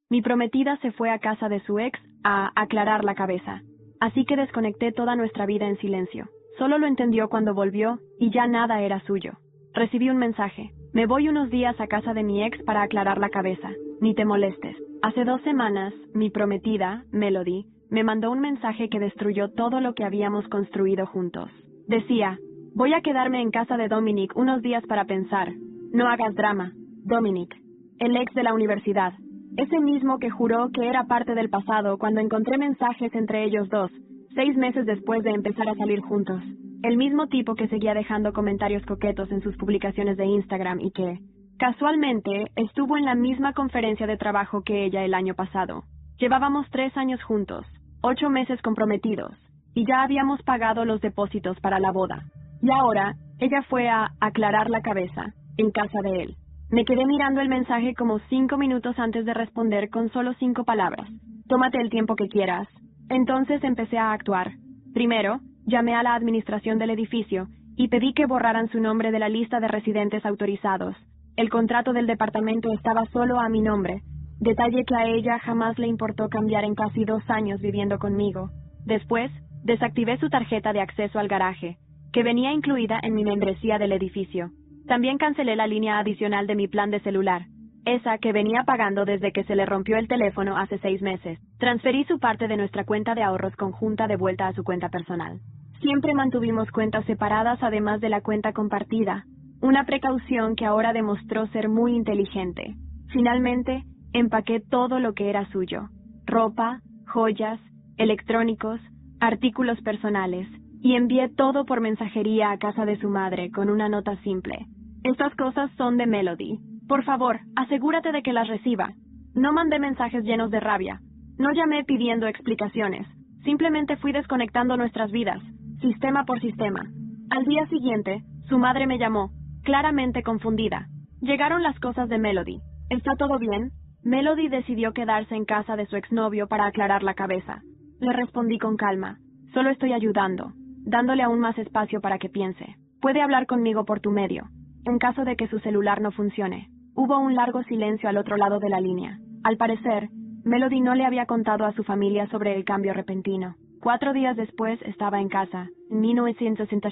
Mi prometida se fue a casa de su ex a aclarar la cabeza. Así que desconecté toda nuestra vida en silencio. Solo lo entendió cuando volvió y ya nada era suyo. Recibí un mensaje. Me voy unos días a casa de mi ex para aclarar la cabeza. Ni te molestes. Hace 2 semanas, mi prometida, Melody, me mandó un mensaje que destruyó todo lo que habíamos construido juntos. Decía, voy a quedarme en casa de Dominic unos días para pensar. No hagas drama. Dominic, el ex de la universidad. Ese mismo que juró que era parte del pasado cuando encontré mensajes entre ellos dos, 6 meses después de empezar a salir juntos. El mismo tipo que seguía dejando comentarios coquetos en sus publicaciones de Instagram y que, casualmente, estuvo en la misma conferencia de trabajo que ella el año pasado. Llevábamos 3 años juntos, 8 meses comprometidos, y ya habíamos pagado los depósitos para la boda. Y ahora, ella fue a aclarar la cabeza, en casa de él. Me quedé mirando el mensaje como 5 minutos antes de responder con solo 5 palabras. Tómate el tiempo que quieras. Entonces empecé a actuar. Primero, llamé a la administración del edificio y pedí que borraran su nombre de la lista de residentes autorizados. El contrato del departamento estaba solo a mi nombre, detalle que a ella jamás le importó cambiar en casi 2 años viviendo conmigo. Después, desactivé su tarjeta de acceso al garaje, que venía incluida en mi membresía del edificio. También cancelé la línea adicional de mi plan de celular, esa que venía pagando desde que se le rompió el teléfono hace 6 meses. Transferí su parte de nuestra cuenta de ahorros conjunta de vuelta a su cuenta personal. Siempre mantuvimos cuentas separadas además de la cuenta compartida, una precaución que ahora demostró ser muy inteligente. Finalmente, empaqué todo lo que era suyo: ropa, joyas, electrónicos, artículos personales, y envié todo por mensajería a casa de su madre con una nota simple. Estas cosas son de Melody. Por favor, asegúrate de que las reciba. No mandé mensajes llenos de rabia. No llamé pidiendo explicaciones. Simplemente fui desconectando nuestras vidas, sistema por sistema. Al día siguiente, su madre me llamó, claramente confundida. Llegaron las cosas de Melody. ¿Está todo bien? Melody decidió quedarse en casa de su exnovio para aclarar la cabeza. Le respondí con calma. Solo estoy ayudando, dándole aún más espacio para que piense. Puede hablar conmigo por tu medio, en caso de que su celular no funcione. Hubo un largo silencio al otro lado de la línea. Al parecer, Melody no le había contado a su familia sobre el cambio repentino. 4 días después estaba en casa, en 1960,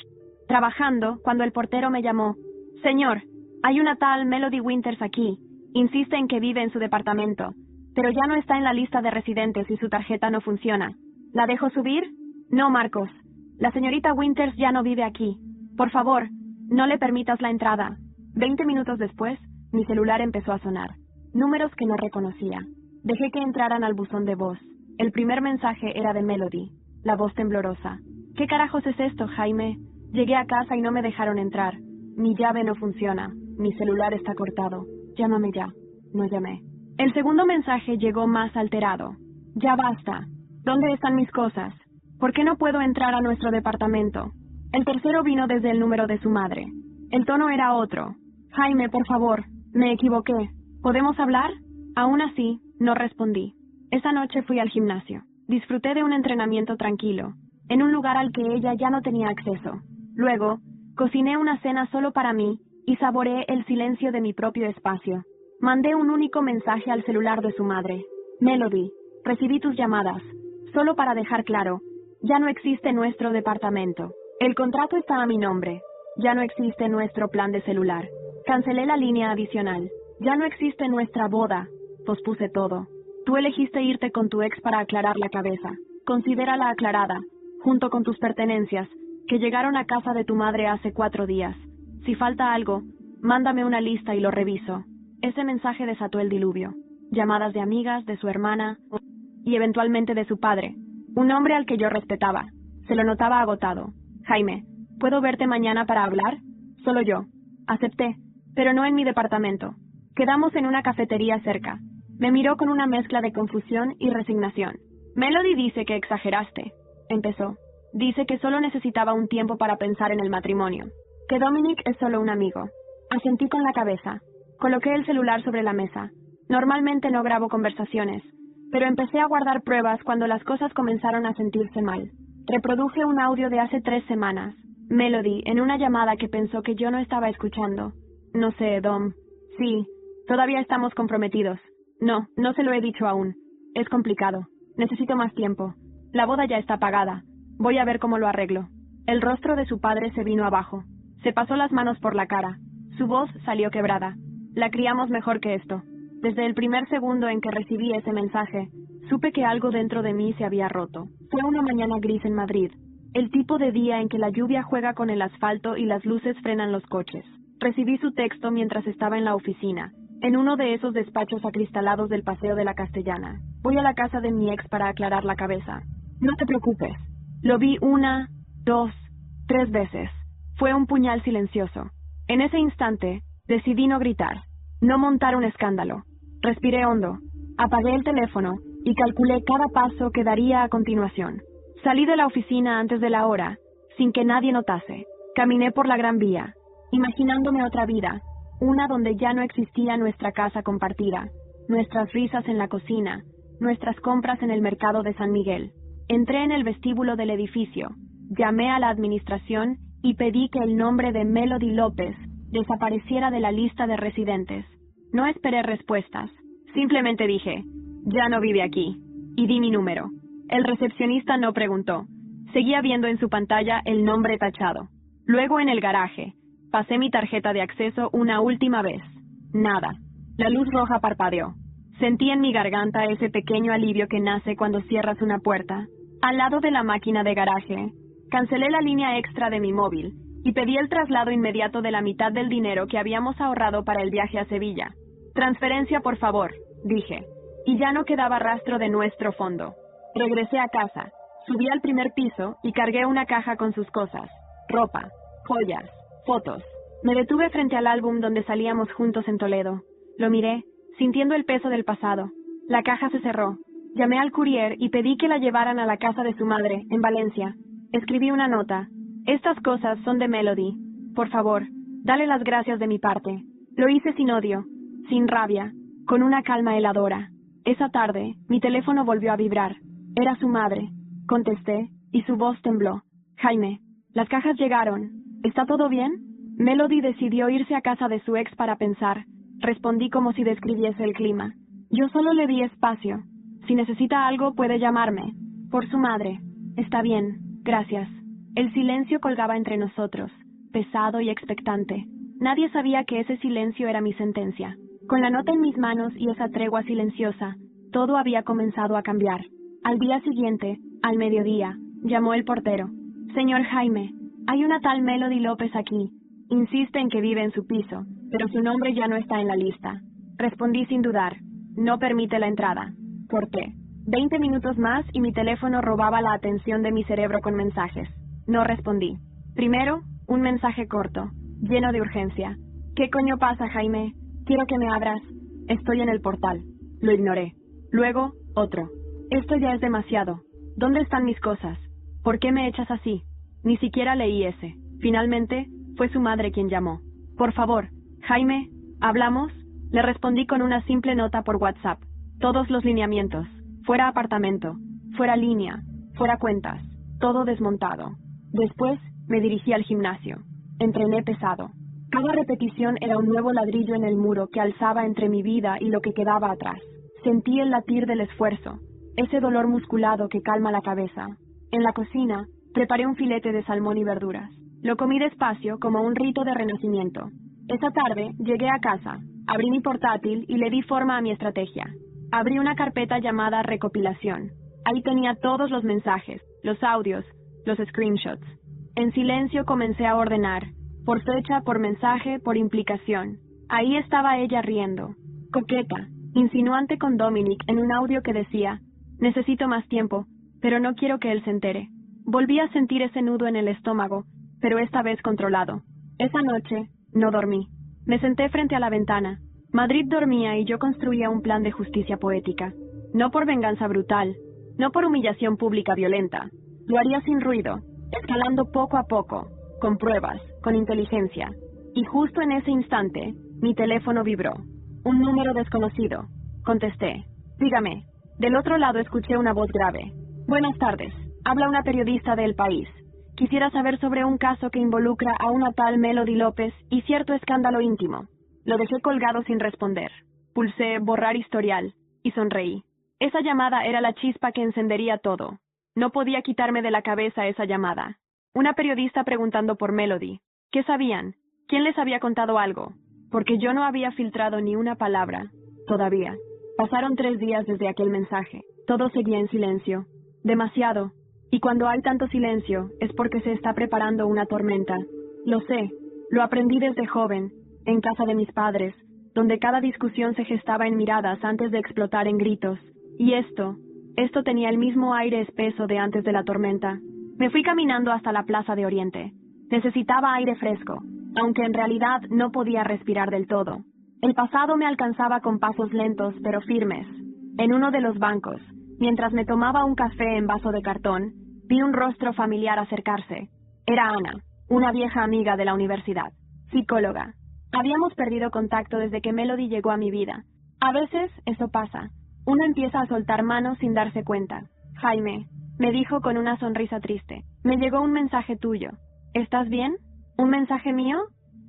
trabajando, cuando el portero me llamó. Señor, hay una tal Melody Winters aquí. Insiste en que vive en su departamento, pero ya no está en la lista de residentes y su tarjeta no funciona. ¿La dejo subir? No, Marcos. La señorita Winters ya no vive aquí. Por favor, no le permitas la entrada. 20 minutos después, mi celular empezó a sonar. Números que no reconocía. Dejé que entraran al buzón de voz. El primer mensaje era de Melody, la voz temblorosa. ¿Qué carajos es esto, Jaime? Llegué a casa y no me dejaron entrar. Mi llave no funciona. Mi celular está cortado. Llámame ya. No llamé. El segundo mensaje llegó más alterado. Ya basta. ¿Dónde están mis cosas? ¿Por qué no puedo entrar a nuestro departamento? El tercero vino desde el número de su madre. El tono era otro. Jaime, por favor, me equivoqué. ¿Podemos hablar? Aún así, no respondí. Esa noche fui al gimnasio. Disfruté de un entrenamiento tranquilo, en un lugar al que ella ya no tenía acceso. Luego, cociné una cena solo para mí y saboreé el silencio de mi propio espacio. Mandé un único mensaje al celular de su madre. Melody, recibí tus llamadas. Solo para dejar claro, ya no existe nuestro departamento. El contrato está a mi nombre. Ya no existe nuestro plan de celular. Cancelé la línea adicional. Ya no existe nuestra boda. Pospuse todo. Tú elegiste irte con tu ex para aclarar la cabeza. Considérala aclarada, junto con tus pertenencias, que llegaron a casa de tu madre hace 4 días. Si falta algo, mándame una lista y lo reviso. Ese mensaje desató el diluvio. Llamadas de amigas, de su hermana y eventualmente de su padre, un hombre al que yo respetaba. Se lo notaba agotado. Jaime, ¿puedo verte mañana para hablar? Solo yo. Acepté, pero no en mi departamento. Quedamos en una cafetería cerca. Me miró con una mezcla de confusión y resignación. Melody dice que exageraste. Empezó. Dice que solo necesitaba un tiempo para pensar en el matrimonio. Que Dominic es solo un amigo. Asentí con la cabeza. Coloqué el celular sobre la mesa. Normalmente no grabo conversaciones, pero empecé a guardar pruebas cuando las cosas comenzaron a sentirse mal. Reproduje un audio de hace 3 semanas. Melody, en una llamada que pensó que yo no estaba escuchando. No sé, Dom. Sí, todavía estamos comprometidos. No, no se lo he dicho aún. Es complicado. Necesito más tiempo. La boda ya está pagada. Voy a ver cómo lo arreglo. El rostro de su padre se vino abajo. Se pasó las manos por la cara. Su voz salió quebrada. La criamos mejor que esto. Desde el primer segundo en que recibí ese mensaje, supe que algo dentro de mí se había roto. Fue una mañana gris en Madrid. El tipo de día en que la lluvia juega con el asfalto y las luces frenan los coches. Recibí su texto mientras estaba en la oficina, en uno de esos despachos acristalados del Paseo de la Castellana. Voy a la casa de mi ex para aclarar la cabeza. No te preocupes. Lo vi 1, 2, 3 veces. Fue un puñal silencioso. En ese instante, decidí no gritar, no montar un escándalo. Respiré hondo, apagué el teléfono y calculé cada paso que daría a continuación. Salí de la oficina antes de la hora, sin que nadie notase. Caminé por la Gran Vía, imaginándome otra vida, una donde ya no existía nuestra casa compartida, nuestras risas en la cocina, nuestras compras en el mercado de San Miguel. Entré en el vestíbulo del edificio, llamé a la administración y pedí que el nombre de Melody López desapareciera de la lista de residentes. No esperé respuestas, simplemente dije, ya no vive aquí, y di mi número. El recepcionista no preguntó. Seguía viendo en su pantalla el nombre tachado. Luego en el garaje, pasé mi tarjeta de acceso una última vez. Nada. La luz roja parpadeó. Sentí en mi garganta ese pequeño alivio que nace cuando cierras una puerta. Al lado de la máquina de garaje, cancelé la línea extra de mi móvil y pedí el traslado inmediato de la mitad del dinero que habíamos ahorrado para el viaje a Sevilla. Transferencia, por favor, dije. Y ya no quedaba rastro de nuestro fondo. Regresé a casa, subí al primer piso y cargué una caja con sus cosas, ropa, joyas, fotos. Me detuve frente al álbum donde salíamos juntos en Toledo. Lo miré, sintiendo el peso del pasado. La caja se cerró. Llamé al courier y pedí que la llevaran a la casa de su madre, en Valencia. Escribí una nota. Estas cosas son de Melody. Por favor, dale las gracias de mi parte. Lo hice sin odio, sin rabia, con una calma heladora. Esa tarde, mi teléfono volvió a vibrar. Era su madre. Contesté, y su voz tembló. Jaime, las cajas llegaron. ¿Está todo bien? Melody decidió irse a casa de su ex para pensar. Respondí como si describiese el clima. Yo solo le di espacio. Si necesita algo, puede llamarme. Por su madre. Está bien, gracias. El silencio colgaba entre nosotros, pesado y expectante. Nadie sabía que ese silencio era mi sentencia. Con la nota en mis manos y esa tregua silenciosa, todo había comenzado a cambiar. Al día siguiente, al mediodía, llamó el portero. Señor Jaime, hay una tal Melody López aquí. Insiste en que vive en su piso, pero su nombre ya no está en la lista. Respondí sin dudar. No permite la entrada. Corté. 20 minutos más y mi teléfono robaba la atención de mi cerebro con mensajes. No respondí. Primero, un mensaje corto, lleno de urgencia. ¿Qué coño pasa, Jaime? Quiero que me abras. Estoy en el portal. Lo ignoré. Luego, otro. Esto ya es demasiado. ¿Dónde están mis cosas? ¿Por qué me echas así? Ni siquiera leí ese. Finalmente, fue su madre quien llamó. Por favor, Jaime, ¿hablamos? Le respondí con una simple nota por WhatsApp. Todos los lineamientos. Fuera apartamento. Fuera línea. Fuera cuentas. Todo desmontado. Después, me dirigí al gimnasio. Entrené pesado. Cada repetición era un nuevo ladrillo en el muro que alzaba entre mi vida y lo que quedaba atrás. Sentí el latir del esfuerzo, ese dolor musculado que calma la cabeza. En la cocina, preparé un filete de salmón y verduras. Lo comí despacio como un rito de renacimiento. Esa tarde, llegué a casa, abrí mi portátil y le di forma a mi estrategia. Abrí una carpeta llamada Recopilación. Ahí tenía todos los mensajes, los audios, los screenshots. En silencio comencé a ordenar, por fecha, por mensaje, por implicación. Ahí estaba ella riendo, coqueta, insinuante con Dominic en un audio que decía, necesito más tiempo, pero no quiero que él se entere. Volví a sentir ese nudo en el estómago, pero esta vez controlado. Esa noche, no dormí. Me senté frente a la ventana. Madrid dormía y yo construía un plan de justicia poética. No por venganza brutal, no por humillación pública violenta. Lo haría sin ruido, escalando poco a poco, con pruebas, con inteligencia. Y justo en ese instante, mi teléfono vibró. Un número desconocido. Contesté. Dígame. Del otro lado escuché una voz grave. Buenas tardes. Habla una periodista de El País. Quisiera saber sobre un caso que involucra a una tal Melody López y cierto escándalo íntimo. Lo dejé colgado sin responder. Pulsé borrar historial y sonreí. Esa llamada era la chispa que encendería todo. No podía quitarme de la cabeza esa llamada. Una periodista preguntando por Melody. ¿Qué sabían? ¿Quién les había contado algo? Porque yo no había filtrado ni una palabra. Todavía. Pasaron 3 días desde aquel mensaje. Todo seguía en silencio. Demasiado. Y cuando hay tanto silencio, es porque se está preparando una tormenta. Lo sé. Lo aprendí desde joven, en casa de mis padres, donde cada discusión se gestaba en miradas antes de explotar en gritos. Y esto tenía el mismo aire espeso de antes de la tormenta. Me fui caminando hasta la Plaza de Oriente. Necesitaba aire fresco, aunque en realidad no podía respirar del todo. El pasado me alcanzaba con pasos lentos pero firmes. En uno de los bancos, mientras me tomaba un café en vaso de cartón, vi un rostro familiar acercarse. Era Ana, una vieja amiga de la universidad, psicóloga. Habíamos perdido contacto desde que Melody llegó a mi vida. A veces eso pasa. Uno empieza a soltar manos sin darse cuenta. Jaime, me dijo con una sonrisa triste. Me llegó un mensaje tuyo. ¿Estás bien? ¿Un mensaje mío?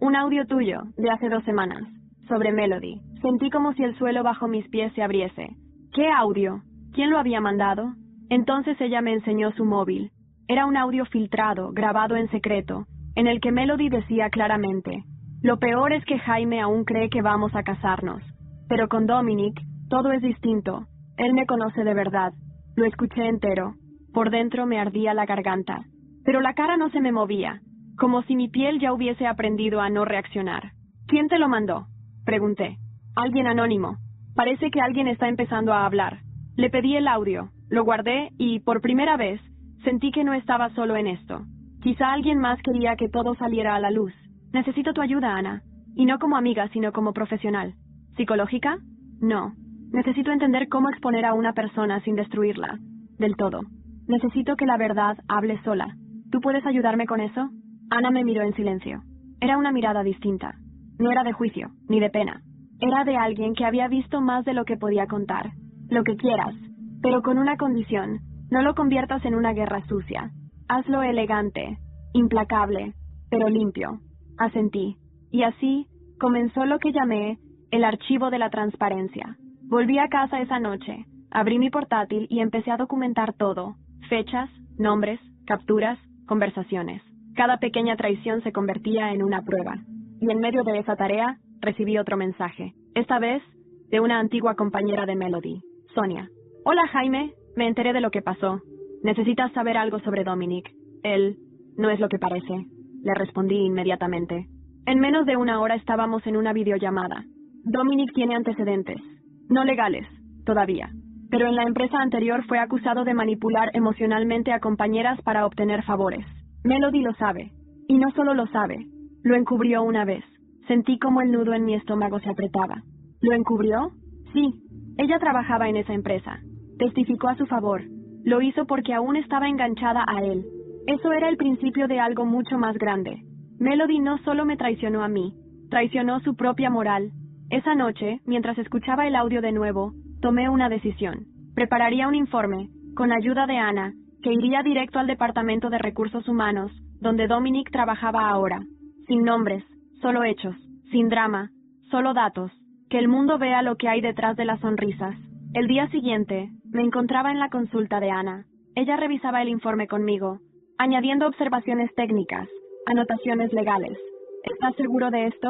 Un audio tuyo, de hace 2 semanas, sobre Melody. Sentí como si el suelo bajo mis pies se abriese. ¿Qué audio? ¿Quién lo había mandado? Entonces ella me enseñó su móvil. Era un audio filtrado, grabado en secreto, en el que Melody decía claramente: lo peor es que Jaime aún cree que vamos a casarnos. Pero con Dominic, todo es distinto. Él me conoce de verdad. Lo escuché entero. Por dentro me ardía la garganta. Pero la cara no se me movía, como si mi piel ya hubiese aprendido a no reaccionar. ¿Quién te lo mandó? Pregunté. Alguien anónimo. Parece que alguien está empezando a hablar. Le pedí el audio, lo guardé y, por primera vez, sentí que no estaba solo en esto. Quizá alguien más quería que todo saliera a la luz. Necesito tu ayuda, Ana. Y no como amiga, sino como profesional. ¿Psicológica? No. Necesito entender cómo exponer a una persona sin destruirla. Del todo. Necesito que la verdad hable sola. ¿Tú puedes ayudarme con eso? Ana me miró en silencio. Era una mirada distinta. No era de juicio, ni de pena. Era de alguien que había visto más de lo que podía contar. Lo que quieras, pero con una condición. No lo conviertas en una guerra sucia. Hazlo elegante, implacable, pero limpio. Asentí. Y así comenzó lo que llamé el archivo de la transparencia. Volví a casa esa noche, abrí mi portátil y empecé a documentar todo. Fechas, nombres, capturas, conversaciones. Cada pequeña traición se convertía en una prueba. Y en medio de esa tarea, recibí otro mensaje. Esta vez, de una antigua compañera de Melody, Sonia. Hola Jaime, me enteré de lo que pasó. ¿Necesitas saber algo sobre Dominic? Él no es lo que parece. Le respondí inmediatamente. En menos de 1 hora estábamos en una videollamada. Dominic tiene antecedentes. No legales, todavía. Pero en la empresa anterior fue acusado de manipular emocionalmente a compañeras para obtener favores. Melody lo sabe. Y no solo lo sabe, lo encubrió una vez. Sentí como el nudo en mi estómago se apretaba. ¿Lo encubrió? Sí. Ella trabajaba en esa empresa. Testificó a su favor. Lo hizo porque aún estaba enganchada a él. Eso era el principio de algo mucho más grande. Melody no solo me traicionó a mí, traicionó su propia moral. Esa noche, mientras escuchaba el audio de nuevo, tomé una decisión. Prepararía un informe, con ayuda de Ana, que iría directo al Departamento de Recursos Humanos, donde Dominic trabajaba ahora. Sin nombres, solo hechos, sin drama, solo datos. Que el mundo vea lo que hay detrás de las sonrisas. El día siguiente, me encontraba en la consulta de Ana. Ella revisaba el informe conmigo, añadiendo observaciones técnicas, anotaciones legales. ¿Estás seguro de esto?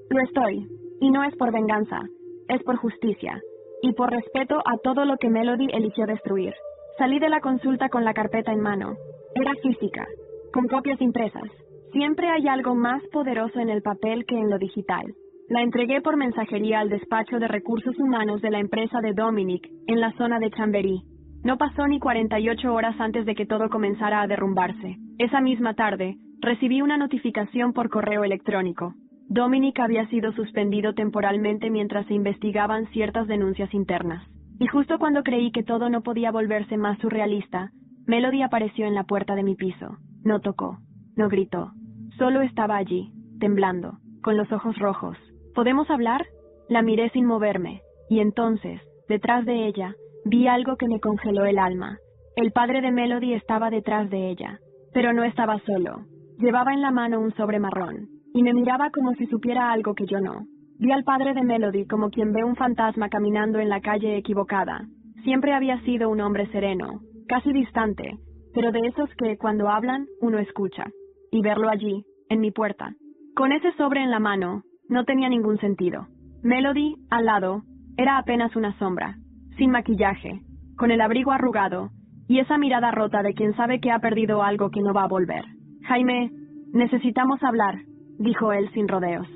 Lo estoy. Y no es por venganza, es por justicia. Y por respeto a todo lo que Melody eligió destruir. Salí de la consulta con la carpeta en mano. Era física, con copias impresas. Siempre hay algo más poderoso en el papel que en lo digital. La entregué por mensajería al despacho de recursos humanos de la empresa de Dominic, en la zona de Chamberí. No pasó ni 48 horas antes de que todo comenzara a derrumbarse. Esa misma tarde, recibí una notificación por correo electrónico. Dominic había sido suspendido temporalmente mientras se investigaban ciertas denuncias internas. Y justo cuando creí que todo no podía volverse más surrealista, Melody apareció en la puerta de mi piso. No tocó, no gritó. Solo estaba allí, temblando, con los ojos rojos. ¿Podemos hablar? La miré sin moverme, y entonces, detrás de ella, vi algo que me congeló el alma. El padre de Melody estaba detrás de ella, pero no estaba solo. Llevaba en la mano un sobre marrón, y me miraba como si supiera algo que yo no. Vi al padre de Melody como quien ve un fantasma caminando en la calle equivocada. Siempre había sido un hombre sereno, casi distante, pero de esos que, cuando hablan, uno escucha. Y verlo allí, en mi puerta, con ese sobre en la mano, no tenía ningún sentido. Melody, al lado, era apenas una sombra, sin maquillaje, con el abrigo arrugado, y esa mirada rota de quien sabe que ha perdido algo que no va a volver. Jaime, necesitamos hablar, dijo él sin rodeos.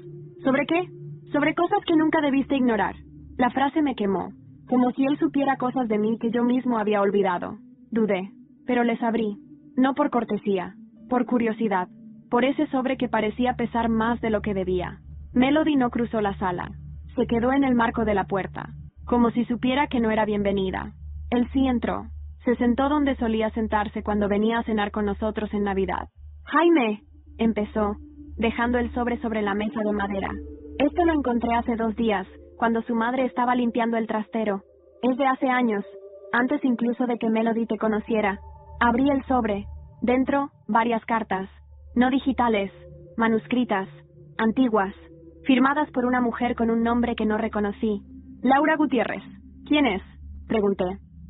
¿Sobre qué? Sobre cosas que nunca debiste ignorar. La frase me quemó, como si él supiera cosas de mí que yo mismo había olvidado. Dudé, pero les abrí, no por cortesía, por curiosidad, por ese sobre que parecía pesar más de lo que debía. Melody no cruzó la sala, se quedó en el marco de la puerta, como si supiera que no era bienvenida. Él sí entró, se sentó donde solía sentarse cuando venía a cenar con nosotros en Navidad. Jaime, empezó, dejando el sobre la mesa de madera. Esto lo encontré hace 2 días, cuando su madre estaba limpiando el trastero. Es de hace años, antes incluso de que Melody te conociera. Abrí el sobre. Dentro, varias cartas. No digitales, manuscritas, antiguas, firmadas por una mujer con un nombre que no reconocí. Laura Gutiérrez. ¿Quién es? Pregunté.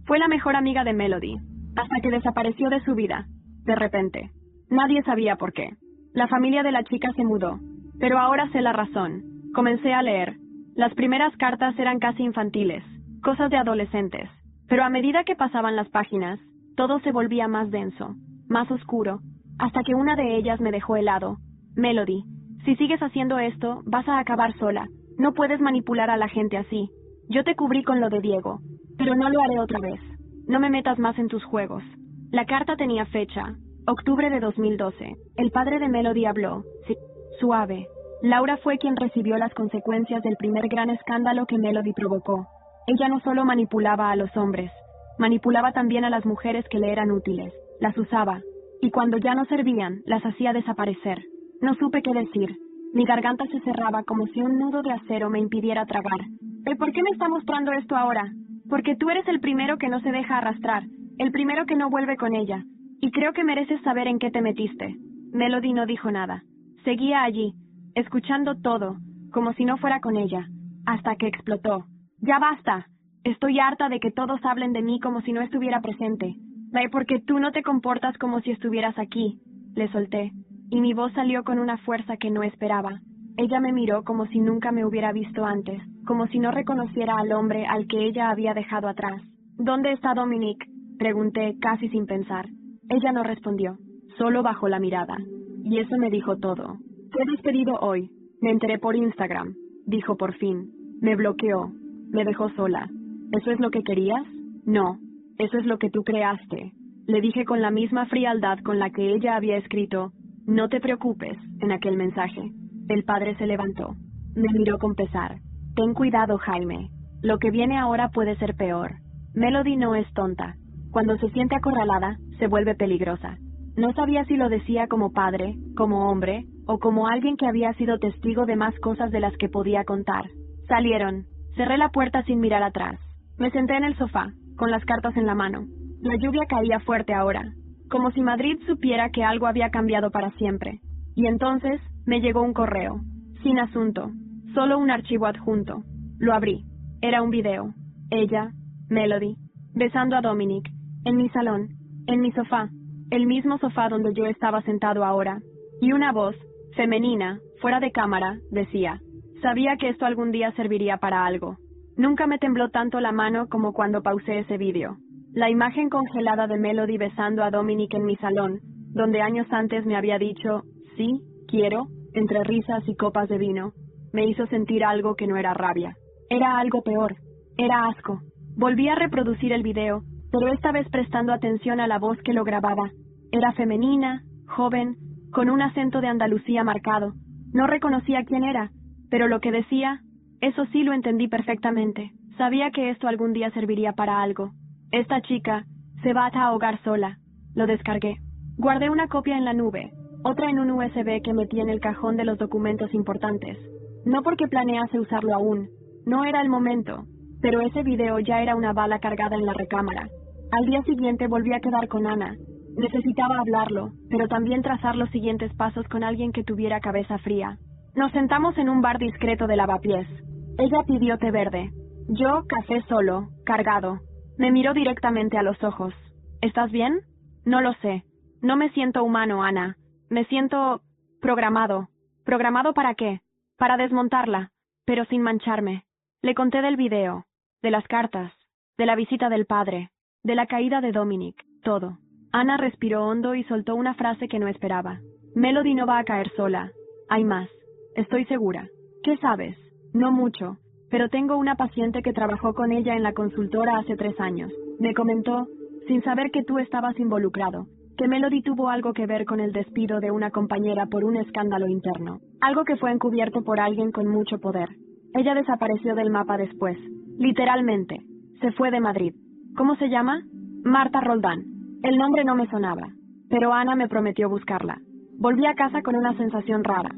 Fue la mejor amiga de Melody, hasta que desapareció de su vida, de repente. Nadie sabía por qué. La familia de la chica se mudó, pero ahora sé la razón. Comencé a leer. Las primeras cartas eran casi infantiles, cosas de adolescentes, pero a medida que pasaban las páginas, todo se volvía más denso, más oscuro, hasta que una de ellas me dejó helado. Melody, si sigues haciendo esto, vas a acabar sola. No puedes manipular a la gente así. Yo te cubrí con lo de Diego, pero no lo haré otra vez. No me metas más en tus juegos. La carta tenía fecha, octubre de 2012. El padre de Melody habló, sí, suave. Laura fue quien recibió las consecuencias del primer gran escándalo que Melody provocó. Ella no solo manipulaba a los hombres, manipulaba también a las mujeres que le eran útiles. Las usaba, y cuando ya no servían, las hacía desaparecer. No supe qué decir. Mi garganta se cerraba como si un nudo de acero me impidiera tragar. ¿Y por qué me está mostrando esto ahora? Porque tú eres el primero que no se deja arrastrar, el primero que no vuelve con ella, y creo que mereces saber en qué te metiste. Melody no dijo nada. Seguía allí, escuchando todo, como si no fuera con ella, hasta que explotó. ¡Ya basta! Estoy harta de que todos hablen de mí como si no estuviera presente. Porque tú no te comportas como si estuvieras aquí. Le solté, y mi voz salió con una fuerza que no esperaba. Ella me miró como si nunca me hubiera visto antes, como si no reconociera al hombre al que ella había dejado atrás. ¿Dónde está Dominique?, pregunté casi sin pensar. Ella no respondió, solo bajó la mirada. Y eso me dijo todo. Fue despedido hoy. Me enteré por Instagram, dijo por fin. Me bloqueó. Me dejó sola. ¿Eso es lo que querías? No. Eso es lo que tú creaste. Le dije con la misma frialdad con la que ella había escrito, no te preocupes, en aquel mensaje. El padre se levantó. Me miró con pesar. Ten cuidado, Jaime. Lo que viene ahora puede ser peor. Melody no es tonta. Cuando se siente acorralada, se vuelve peligrosa. No sabía si lo decía como padre, como hombre, o como alguien que había sido testigo de más cosas de las que podía contar. Salieron. Cerré la puerta sin mirar atrás. Me senté en el sofá, con las cartas en la mano. La lluvia caía fuerte ahora, como si Madrid supiera que algo había cambiado para siempre. Y entonces me llegó un correo, sin asunto, solo un archivo adjunto. Lo abrí. Era un video. Ella, Melody, besando a Dominique, en mi salón, en mi sofá, el mismo sofá donde yo estaba sentado ahora. Y una voz, femenina, fuera de cámara, decía, sabía que esto algún día serviría para algo. Nunca me tembló tanto la mano como cuando pausé ese vídeo. La imagen congelada de Melody besando a Dominique en mi salón, donde años antes me había dicho, sí, quiero, entre risas y copas de vino, me hizo sentir algo que no era rabia. Era algo peor. Era asco. Volví a reproducir el video, pero esta vez prestando atención a la voz que lo grababa. Era femenina, joven, con un acento de Andalucía marcado. No reconocía quién era, pero lo que decía, eso sí lo entendí perfectamente. Sabía que esto algún día serviría para algo. Esta chica se va a ahogar sola. Lo descargué. Guardé una copia en la nube, otra en un USB que metí en el cajón de los documentos importantes. No porque planease usarlo aún, no era el momento, pero ese video ya era una bala cargada en la recámara. Al día siguiente volví a quedar con Ana. Necesitaba hablarlo, pero también trazar los siguientes pasos con alguien que tuviera cabeza fría. Nos sentamos en un bar discreto de Lavapiés. Ella pidió té verde. Yo, café solo, cargado. Me miró directamente a los ojos. ¿Estás bien? No lo sé. No me siento humano, Ana. Me siento programado. ¿Programado para qué? Para desmontarla, pero sin mancharme. Le conté del video, de las cartas, de la visita del padre, de la caída de Dominic, todo. Ana respiró hondo y soltó una frase que no esperaba. Melody no va a caer sola. Hay más. Estoy segura. ¿Qué sabes? No mucho, pero tengo una paciente que trabajó con ella en la consultora hace 3 años. Me comentó, sin saber que tú estabas involucrado, que Melody tuvo algo que ver con el despido de una compañera por un escándalo interno. Algo que fue encubierto por alguien con mucho poder. Ella desapareció del mapa después. Literalmente. Se fue de Madrid. ¿Cómo se llama? Marta Roldán. El nombre no me sonaba, pero Ana me prometió buscarla. Volví a casa con una sensación rara.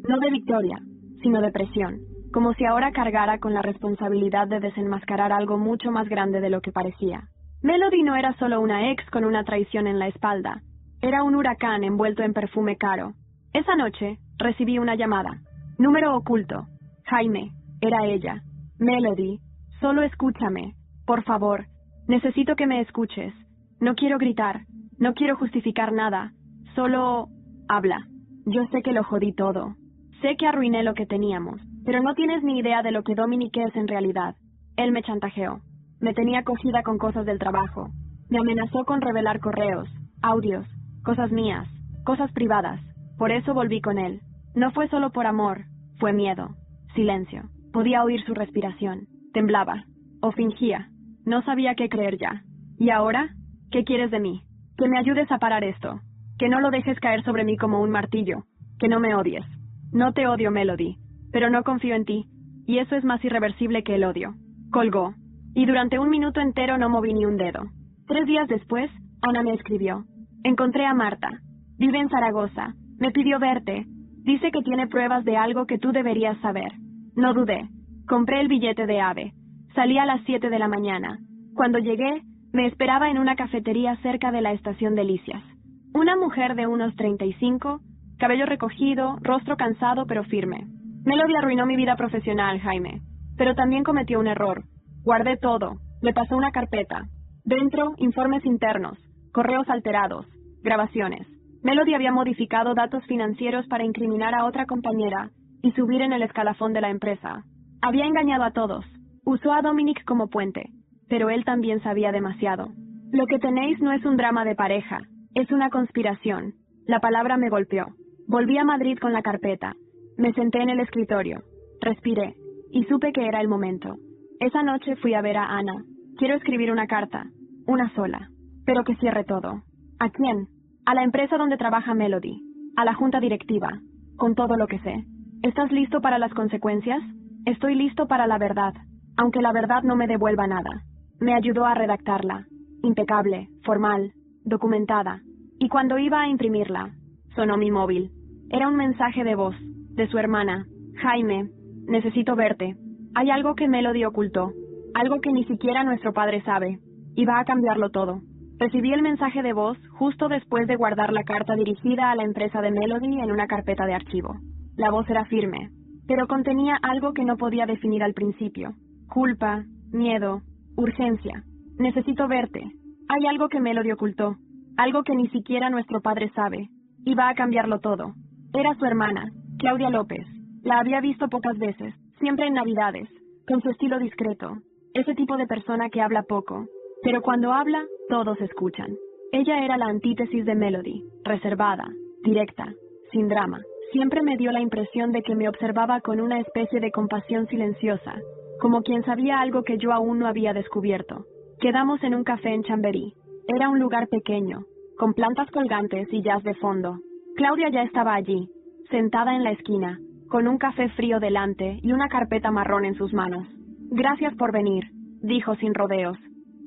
No de victoria, sino de presión. Como si ahora cargara con la responsabilidad de desenmascarar algo mucho más grande de lo que parecía. Melody no era solo una ex con una traición en la espalda. Era un huracán envuelto en perfume caro. Esa noche, recibí una llamada. Número oculto. Jaime. Era ella. Melody. Solo escúchame. Por favor. Necesito que me escuches. No quiero gritar. No quiero justificar nada. Solo... habla. Yo sé que lo jodí todo. Sé que arruiné lo que teníamos. Pero no tienes ni idea de lo que Dominic es en realidad. Él me chantajeó. Me tenía cogida con cosas del trabajo. Me amenazó con revelar correos, audios, cosas mías, cosas privadas. Por eso volví con él. No fue solo por amor, fue miedo. Silencio. Podía oír su respiración. Temblaba. O fingía. No sabía qué creer ya. ¿Y ahora? ¿Qué quieres de mí? Que me ayudes a parar esto. Que no lo dejes caer sobre mí como un martillo. Que no me odies. No te odio, Melody. Pero no confío en ti. Y eso es más irreversible que el odio. Colgó. Y durante 1 minuto entero no moví ni un dedo. 3 días después, Ana me escribió. Encontré a Marta. Vive en Zaragoza. Me pidió verte. Dice que tiene pruebas de algo que tú deberías saber. No dudé. Compré el billete de AVE. Salí a las 7 de la mañana. Cuando llegué, me esperaba en una cafetería cerca de la estación Delicias. Una mujer de unos 35, cabello recogido, rostro cansado pero firme. Melody arruinó mi vida profesional, Jaime. Pero también cometió un error. Guardé todo. Le pasó una carpeta. Dentro, informes internos, correos alterados, grabaciones. Melody había modificado datos financieros para incriminar a otra compañera y subir en el escalafón de la empresa. Había engañado a todos. Usó a Dominic como puente, pero él también sabía demasiado. Lo que tenéis no es un drama de pareja, es una conspiración. La palabra me golpeó. Volví a Madrid con la carpeta. Me senté en el escritorio. Respiré y supe que era el momento. Esa noche fui a ver a Ana. Quiero escribir una carta, una sola, pero que cierre todo. ¿A quién? A la empresa donde trabaja Melody, a la junta directiva, con todo lo que sé. ¿Estás listo para las consecuencias? Estoy listo para la verdad, aunque la verdad no me devuelva nada. Me ayudó a redactarla. Impecable, formal, documentada. Y cuando iba a imprimirla, sonó mi móvil. Era un mensaje de voz, de su hermana. Jaime, necesito verte. Hay algo que Melody ocultó, algo que ni siquiera nuestro padre sabe, y va a cambiarlo todo. Recibí el mensaje de voz justo después de guardar la carta dirigida a la empresa de Melody en una carpeta de archivo. La voz era firme, pero contenía algo que no podía definir al principio. Culpa, miedo, urgencia. Necesito verte. Hay algo que Melody ocultó, algo que ni siquiera nuestro padre sabe, y va a cambiarlo todo. Era su hermana, Claudia López. La había visto pocas veces, siempre en Navidades, con su estilo discreto. Ese tipo de persona que habla poco, pero cuando habla, todos escuchan. Ella era la antítesis de Melody, reservada, directa, sin drama. Siempre me dio la impresión de que me observaba con una especie de compasión silenciosa, como quien sabía algo que yo aún no había descubierto. Quedamos en un café en Chamberí. Era un lugar pequeño, con plantas colgantes y jazz de fondo. Claudia ya estaba allí, sentada en la esquina, con un café frío delante y una carpeta marrón en sus manos. Gracias por venir, dijo sin rodeos.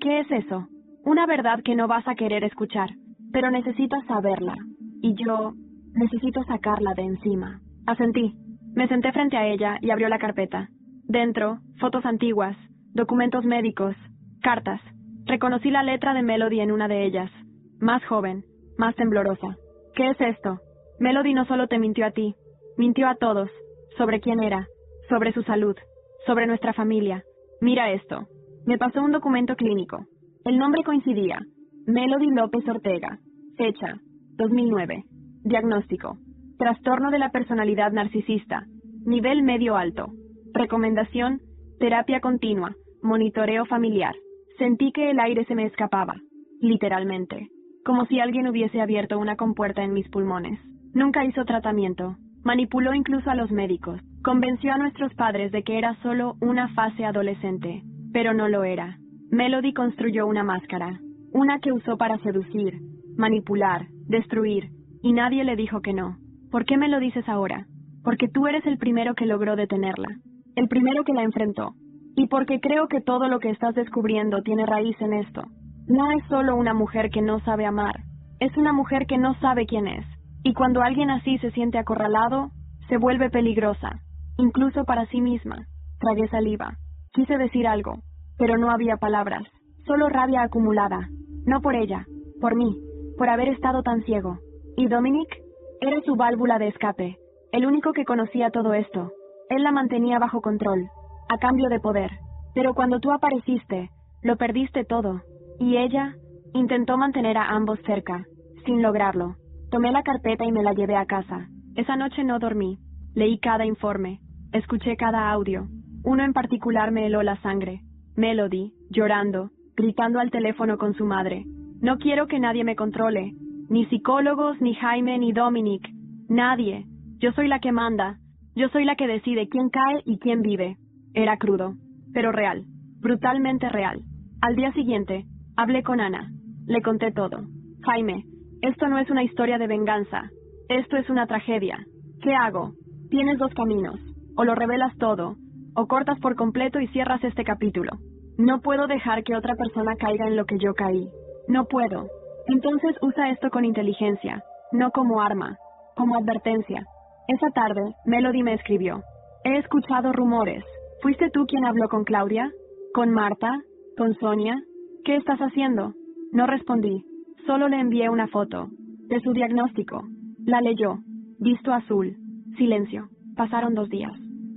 ¿Qué es eso? Una verdad que no vas a querer escuchar, pero necesitas saberla. Y yo necesito sacarla de encima. Asentí. Me senté frente a ella y abrió la carpeta. Dentro, fotos antiguas, documentos médicos, cartas. Reconocí la letra de Melody en una de ellas. Más joven, más temblorosa. ¿Qué es esto? Melody no solo te mintió a ti, mintió a todos. sobre quién era, sobre su salud, sobre nuestra familia. Mira esto. Me pasó un documento clínico. El nombre coincidía. Melody López Ortega. Fecha. 2009. Diagnóstico. Trastorno de la personalidad narcisista. Nivel medio alto. Recomendación. Terapia continua. Monitoreo familiar. Sentí que el aire se me escapaba. Literalmente. Como si alguien hubiese abierto una compuerta en mis pulmones. Nunca hizo tratamiento. Manipuló incluso a los médicos. Convenció a nuestros padres de que era solo una fase adolescente. Pero no lo era. Melody construyó una máscara. Una que usó para seducir, manipular, destruir. Y nadie le dijo que no. ¿Por qué me lo dices ahora? Porque tú eres el primero que logró detenerla. El primero que la enfrentó. Y porque creo que todo lo que estás descubriendo tiene raíz en esto. No es solo una mujer que no sabe amar. Es una mujer que no sabe quién es. Y cuando alguien así se siente acorralado, se vuelve peligrosa. Incluso para sí misma. Tragué saliva. Quise decir algo, pero no había palabras. Solo rabia acumulada. No por ella, por mí, por haber estado tan ciego. ¿Y Dominic? Era su válvula de escape. El único que conocía todo esto. Él la mantenía bajo control, a cambio de poder. Pero cuando tú apareciste, lo perdiste todo. Y ella intentó mantener a ambos cerca, sin lograrlo. Tomé la carpeta y me la llevé a casa. Esa noche no dormí. Leí cada informe. Escuché cada audio. Uno en particular me heló la sangre. Melody, llorando, gritando al teléfono con su madre. No quiero que nadie me controle. Ni psicólogos, ni Jaime, ni Dominic. Nadie. Yo soy la que manda. Yo soy la que decide quién cae y quién vive. Era crudo, pero real. Brutalmente real. Al día siguiente, hablé con Ana. Le conté todo. Jaime, esto no es una historia de venganza. Esto es una tragedia. ¿Qué hago? Tienes dos caminos. O lo revelas todo, o cortas por completo y cierras este capítulo. No puedo dejar que otra persona caiga en lo que yo caí. No puedo. Entonces usa esto con inteligencia, no como arma, como advertencia. Esa tarde, Melody me escribió. He escuchado rumores. ¿Fuiste tú quien habló con Claudia? ¿Con Marta? ¿Con Sonia? ¿Qué estás haciendo? No respondí. Solo le envié una foto. De su diagnóstico. La leyó. Visto azul. Silencio. Pasaron 2 días.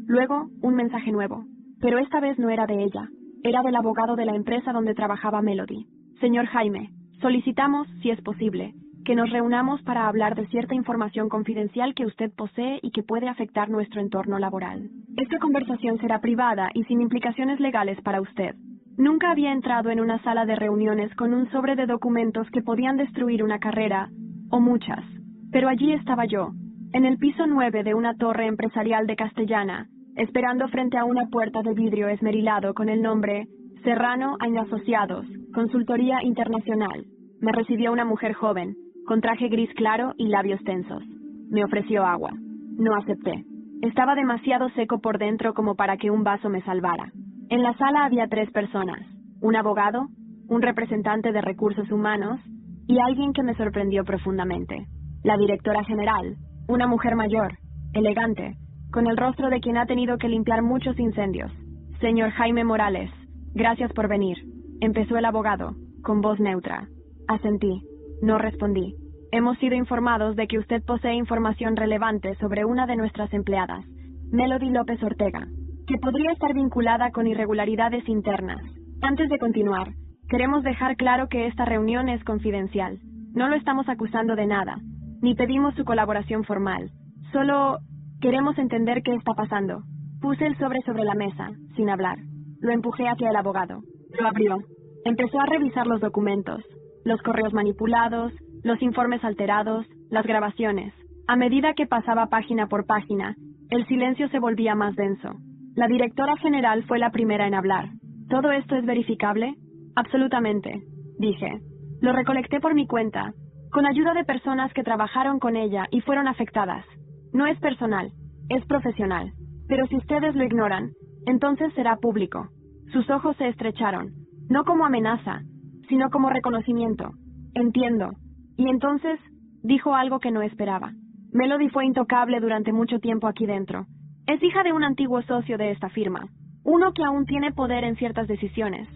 Luego, un mensaje nuevo. Pero esta vez no era de ella. Era del abogado de la empresa donde trabajaba Melody. Señor Jaime, solicitamos, si es posible, que nos reunamos para hablar de cierta información confidencial que usted posee y que puede afectar nuestro entorno laboral. Esta conversación será privada y sin implicaciones legales para usted. Nunca había entrado en una sala de reuniones con un sobre de documentos que podían destruir una carrera, o muchas. Pero allí estaba yo, en el piso 9 de una torre empresarial de Castellana, esperando frente a una puerta de vidrio esmerilado con el nombre Serrano & Asociados, Consultoría Internacional. Me recibió una mujer joven, con traje gris claro y labios tensos. Me ofreció agua. No acepté. Estaba demasiado seco por dentro como para que un vaso me salvara. En la sala había 3 personas, un abogado, un representante de recursos humanos y alguien que me sorprendió profundamente. La directora general, una mujer mayor, elegante, con el rostro de quien ha tenido que limpiar muchos incendios. Señor Jaime Morales, gracias por venir. Empezó el abogado, con voz neutra. Asentí. No respondí. Hemos sido informados de que usted posee información relevante sobre una de nuestras empleadas, Melody López Ortega, que podría estar vinculada con irregularidades internas. Antes de continuar, queremos dejar claro que esta reunión es confidencial. No lo estamos acusando de nada, ni pedimos su colaboración formal. Solo queremos entender qué está pasando. Puse el sobre la mesa, sin hablar. Lo empujé hacia el abogado. Lo abrió. Empezó a revisar los documentos, los correos manipulados, los informes alterados, las grabaciones. A medida que pasaba página por página, el silencio se volvía más denso. La directora general fue la primera en hablar. ¿Todo esto es verificable? Absolutamente, dije. Lo recolecté por mi cuenta, con ayuda de personas que trabajaron con ella y fueron afectadas. No es personal, es profesional. Pero si ustedes lo ignoran, entonces será público. Sus ojos se estrecharon, no como amenaza, sino como reconocimiento. Entiendo. Y entonces dijo algo que no esperaba. Melody fue intocable durante mucho tiempo aquí dentro. Es hija de un antiguo socio de esta firma, uno que aún tiene poder en ciertas decisiones.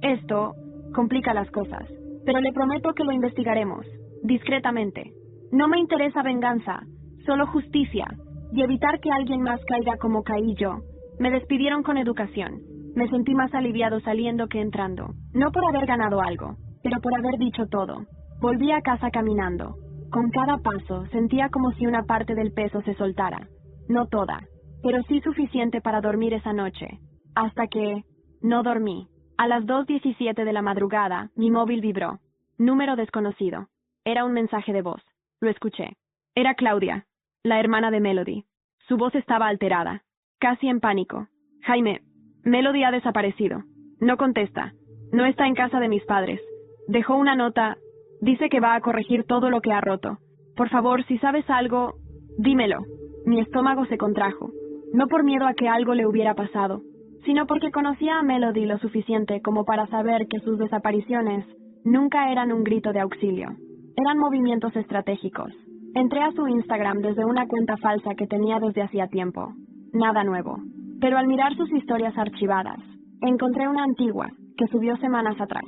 Esto complica las cosas, pero le prometo que lo investigaremos, discretamente. No me interesa venganza, solo justicia, y evitar que alguien más caiga como caí yo. Me despidieron con educación. Me sentí más aliviado saliendo que entrando. No por haber ganado algo, pero por haber dicho todo. Volví a casa caminando. Con cada paso sentía como si una parte del peso se soltara. No toda, pero sí suficiente para dormir esa noche. Hasta que no dormí. A las 2:17 de la madrugada, mi móvil vibró. Número desconocido. Era un mensaje de voz. Lo escuché. Era Claudia, la hermana de Melody. Su voz estaba alterada, casi en pánico. Jaime, Melody ha desaparecido. No contesta. No está en casa de mis padres. Dejó una nota. Dice que va a corregir todo lo que ha roto. Por favor, si sabes algo, dímelo. Mi estómago se contrajo. No por miedo a que algo le hubiera pasado, sino porque conocía a Melody lo suficiente como para saber que sus desapariciones nunca eran un grito de auxilio. Eran movimientos estratégicos. Entré a su Instagram desde una cuenta falsa que tenía desde hacía tiempo. Nada nuevo. Pero al mirar sus historias archivadas, encontré una antigua que subió semanas atrás.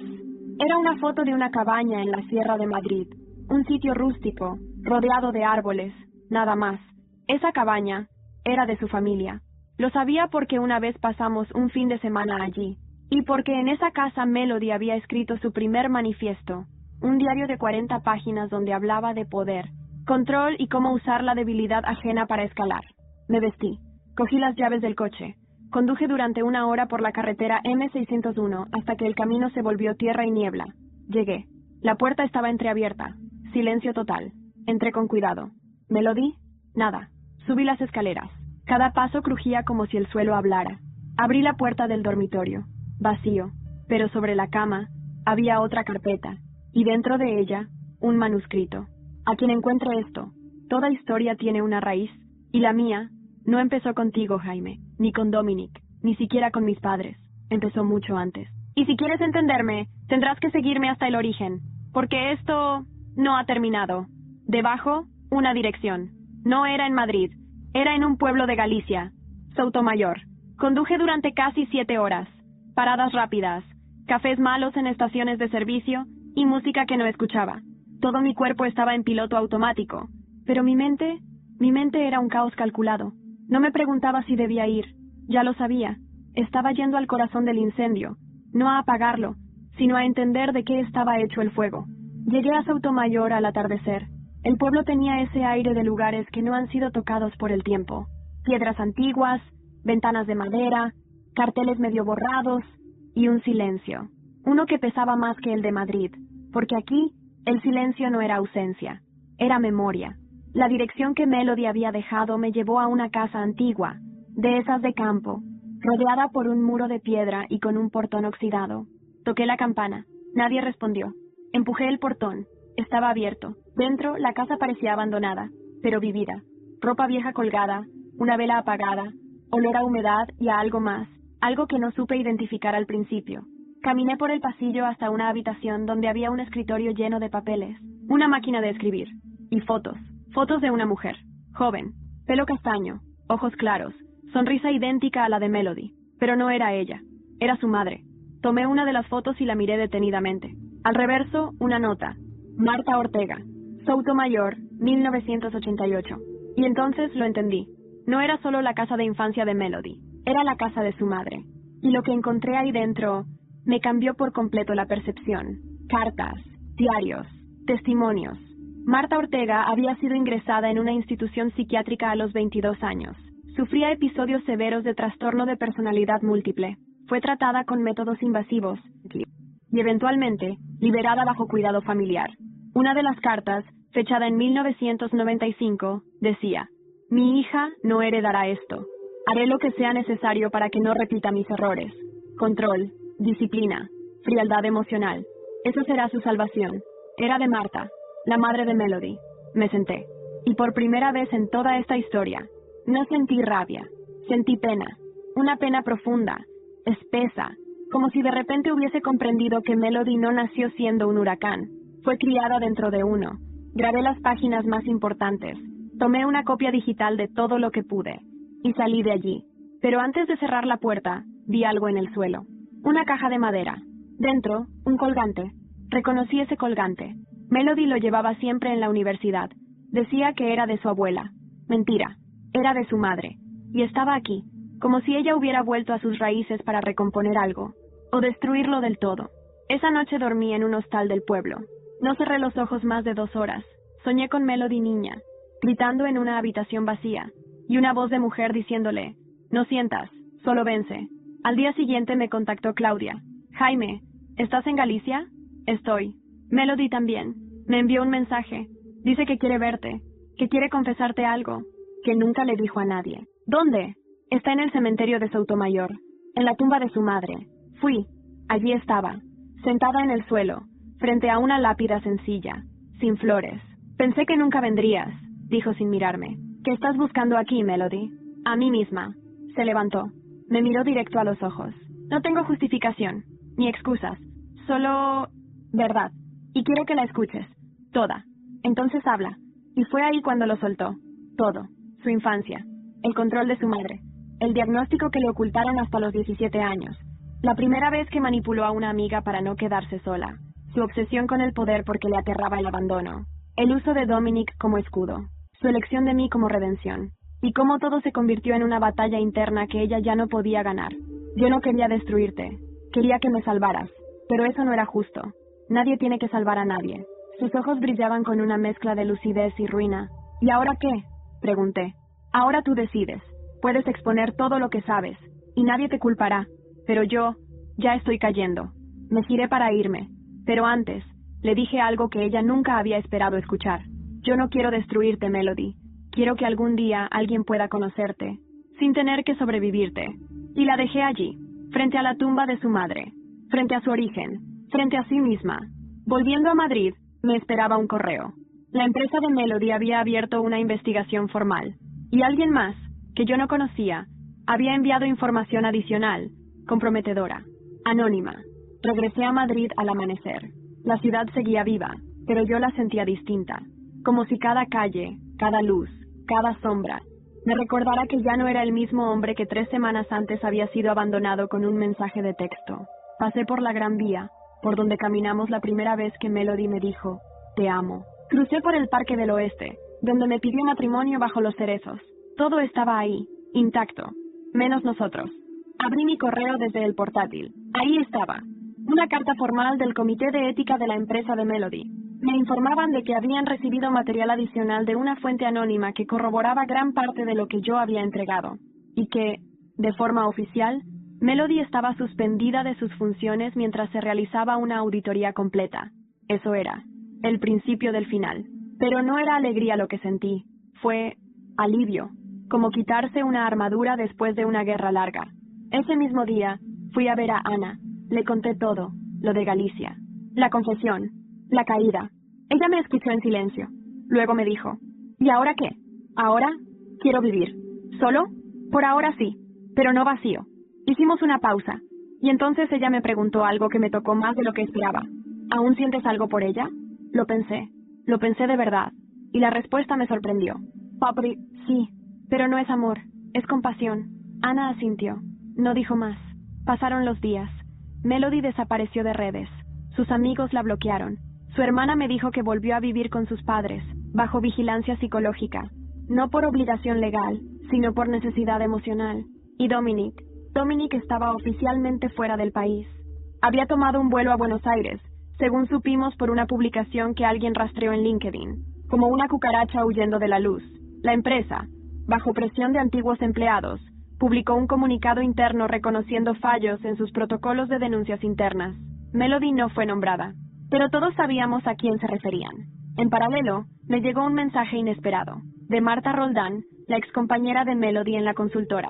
Era una foto de una cabaña en la Sierra de Madrid, un sitio rústico, rodeado de árboles, nada más. Esa cabaña era de su familia. Lo sabía porque una vez pasamos un fin de semana allí, y porque en esa casa Melody había escrito su primer manifiesto, un diario de 40 páginas donde hablaba de poder, control y cómo usar la debilidad ajena para escalar. Me vestí, cogí las llaves del coche, conduje durante 1 hora por la carretera M601 hasta que el camino se volvió tierra y niebla. Llegué. La puerta estaba entreabierta. Silencio total. Entré con cuidado. ¿Melody? Nada. Subí las escaleras. Cada paso crujía como si el suelo hablara. Abrí la puerta del dormitorio. Vacío. Pero sobre la cama había otra carpeta. Y dentro de ella, un manuscrito. A quien encuentre esto, toda historia tiene una raíz, y la mía no empezó contigo, Jaime, ni con Dominic, ni siquiera con mis padres. Empezó mucho antes. Y si quieres entenderme, tendrás que seguirme hasta el origen, porque esto no ha terminado. Debajo, una dirección. No era en Madrid, era en un pueblo de Galicia, Soutomayor. Conduje durante casi 7 horas. Paradas rápidas, cafés malos en estaciones de servicio y música que no escuchaba. Todo mi cuerpo estaba en piloto automático, pero mi mente era un caos calculado. No me preguntaba si debía ir, ya lo sabía. Estaba yendo al corazón del incendio, no a apagarlo, sino a entender de qué estaba hecho el fuego. Llegué a Soutomayor al atardecer. El pueblo tenía ese aire de lugares que no han sido tocados por el tiempo. Piedras antiguas, ventanas de madera, carteles medio borrados y un silencio. Uno que pesaba más que el de Madrid, porque aquí el silencio no era ausencia, era memoria. La dirección que Melody había dejado me llevó a una casa antigua, de esas de campo, rodeada por un muro de piedra y con un portón oxidado. Toqué la campana. Nadie respondió. Empujé el portón. Estaba abierto. Dentro, la casa parecía abandonada, pero vivida. Ropa vieja colgada, una vela apagada, olor a humedad y a algo más, algo que no supe identificar al principio. Caminé por el pasillo hasta una habitación donde había un escritorio lleno de papeles, una máquina de escribir, y fotos. Fotos de una mujer, joven, pelo castaño, ojos claros, sonrisa idéntica a la de Melody, pero no era ella, era su madre. Tomé una de las fotos y la miré detenidamente. Al reverso, una nota. Marta Ortega, Soutomayor, 1988. Y entonces lo entendí. No era solo la casa de infancia de Melody, era la casa de su madre. Y lo que encontré ahí dentro me cambió por completo la percepción. Cartas, diarios, testimonios. Marta Ortega había sido ingresada en una institución psiquiátrica a los 22 años. Sufría episodios severos de trastorno de personalidad múltiple. Fue tratada con métodos invasivos y eventualmente liberada bajo cuidado familiar. Una de las cartas, fechada en 1995, decía: «Mi hija no heredará esto. Haré lo que sea necesario para que no repita mis errores. Control, disciplina, frialdad emocional. Eso será su salvación». Era de Marta, la madre de Melody. Me senté. Y por primera vez en toda esta historia, no sentí rabia. Sentí pena. Una pena profunda, espesa, como si de repente hubiese comprendido que Melody no nació siendo un huracán. Fue criada dentro de uno. Grabé las páginas más importantes. Tomé una copia digital de todo lo que pude. Y salí de allí. Pero antes de cerrar la puerta, vi algo en el suelo. Una caja de madera. Dentro, un colgante. Reconocí ese colgante. Melody lo llevaba siempre en la universidad. Decía que era de su abuela. Mentira. Era de su madre, y estaba aquí, como si ella hubiera vuelto a sus raíces para recomponer algo, o destruirlo del todo. Esa noche dormí en un hostal del pueblo. No cerré los ojos más de 2 horas. Soñé con Melody niña, gritando en una habitación vacía, y una voz de mujer diciéndole, no sientas, solo vence. Al día siguiente me contactó Claudia. Jaime, ¿estás en Galicia? Estoy. Melody también. Me envió un mensaje. Dice que quiere verte, que quiere confesarte algo, que nunca le dijo a nadie. ¿Dónde? Está en el cementerio de Soutomayor, en la tumba de su madre. Fui. Allí estaba, sentada en el suelo, frente a una lápida sencilla, sin flores. Pensé que nunca vendrías, dijo sin mirarme. ¿Qué estás buscando aquí, Melody? A mí misma. Se levantó. Me miró directo a los ojos. No tengo justificación, ni excusas, solo verdad. Y quiero que la escuches. Toda. Entonces habla. Y fue ahí cuando lo soltó. Todo. Su infancia. El control de su madre. El diagnóstico que le ocultaron hasta los 17 años. La primera vez que manipuló a una amiga para no quedarse sola. Su obsesión con el poder porque le aterraba el abandono. El uso de Dominic como escudo. Su elección de mí como redención. Y cómo todo se convirtió en una batalla interna que ella ya no podía ganar. Yo no quería destruirte. Quería que me salvaras. Pero eso no era justo. Nadie tiene que salvar a nadie. Sus ojos brillaban con una mezcla de lucidez y ruina. ¿Y ahora qué? Pregunté. Ahora tú decides. Puedes exponer todo lo que sabes. Y nadie te culpará. Pero yo, ya estoy cayendo. Me giré para irme. Pero antes, le dije algo que ella nunca había esperado escuchar. Yo no quiero destruirte, Melody. Quiero que algún día alguien pueda conocerte, sin tener que sobrevivirte. Y la dejé allí, frente a la tumba de su madre, frente a su origen, frente a sí misma. Volviendo a Madrid, me esperaba un correo. La empresa de Melody había abierto una investigación formal, y alguien más, que yo no conocía, había enviado información adicional, comprometedora, anónima. Regresé a Madrid al amanecer. La ciudad seguía viva, pero yo la sentía distinta, como si cada calle, cada luz, cada sombra, me recordara que ya no era el mismo hombre que 3 semanas antes había sido abandonado con un mensaje de texto. Pasé por la Gran Vía, por donde caminamos la primera vez que Melody me dijo, te amo. Crucé por el Parque del Oeste, donde me pidió matrimonio bajo los cerezos. Todo estaba ahí, intacto, menos nosotros. Abrí mi correo desde el portátil. Ahí estaba, una carta formal del Comité de Ética de la empresa de Melody. Me informaban de que habían recibido material adicional de una fuente anónima que corroboraba gran parte de lo que yo había entregado, y que, de forma oficial, Melody estaba suspendida de sus funciones mientras se realizaba una auditoría completa. Eso era, el principio del final. Pero no era alegría lo que sentí, fue alivio, como quitarse una armadura después de una guerra larga. Ese mismo día, fui a ver a Ana, le conté todo, lo de Galicia, la confesión, la caída. Ella me escuchó en silencio. Luego me dijo, ¿y ahora qué? Ahora quiero vivir. ¿Solo? Por ahora sí, pero no vacío. Hicimos una pausa, y entonces ella me preguntó algo que me tocó más de lo que esperaba. ¿Aún sientes algo por ella? Lo pensé de verdad, y la respuesta me sorprendió. Papi, sí, pero no es amor, es compasión. Ana asintió. No dijo más. Pasaron los días. Melody desapareció de redes. Sus amigos la bloquearon. Su hermana me dijo que volvió a vivir con sus padres, bajo vigilancia psicológica, no por obligación legal, sino por necesidad emocional. Y Dominic estaba oficialmente fuera del país. Había tomado un vuelo a Buenos Aires, según supimos por una publicación que alguien rastreó en LinkedIn, como una cucaracha huyendo de la luz. La empresa, bajo presión de antiguos empleados, publicó un comunicado interno reconociendo fallos en sus protocolos de denuncias internas. Melody no fue nombrada, pero todos sabíamos a quién se referían. En paralelo, me llegó un mensaje inesperado, de Marta Roldán, la excompañera de Melody en la consultora.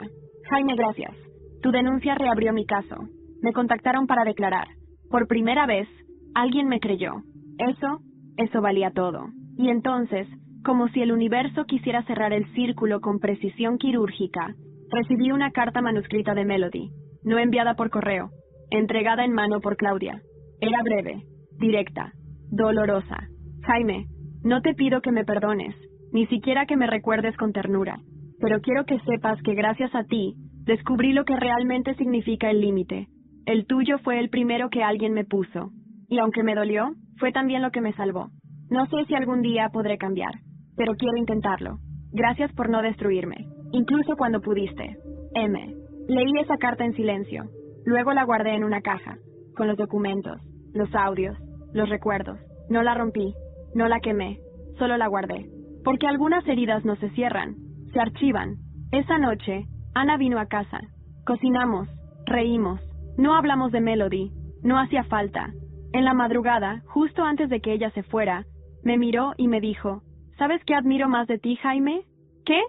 Jaime, gracias. Tu denuncia reabrió mi caso. Me contactaron para declarar. Por primera vez, alguien me creyó. Eso valía todo. Y entonces, como si el universo quisiera cerrar el círculo con precisión quirúrgica, recibí una carta manuscrita de Melody, no enviada por correo, entregada en mano por Claudia. Era breve, directa, dolorosa. Jaime, no te pido que me perdones, ni siquiera que me recuerdes con ternura, pero quiero que sepas que gracias a ti, descubrí lo que realmente significa el límite. El tuyo fue el primero que alguien me puso, y aunque me dolió, fue también lo que me salvó. No sé si algún día podré cambiar, pero quiero intentarlo. Gracias por no destruirme. incluso cuando pudiste. M. Leí esa carta en silencio. Luego la guardé en una caja, con los documentos, los audios, los recuerdos. No la rompí, no la quemé, solo la guardé. Porque algunas heridas no se cierran, se archivan. Esa noche, Ana vino a casa. Cocinamos, reímos. No hablamos de Melody, no hacía falta. En la madrugada, justo antes de que ella se fuera, me miró y me dijo, ¿sabes qué admiro más de ti, Jaime? ¿Qué?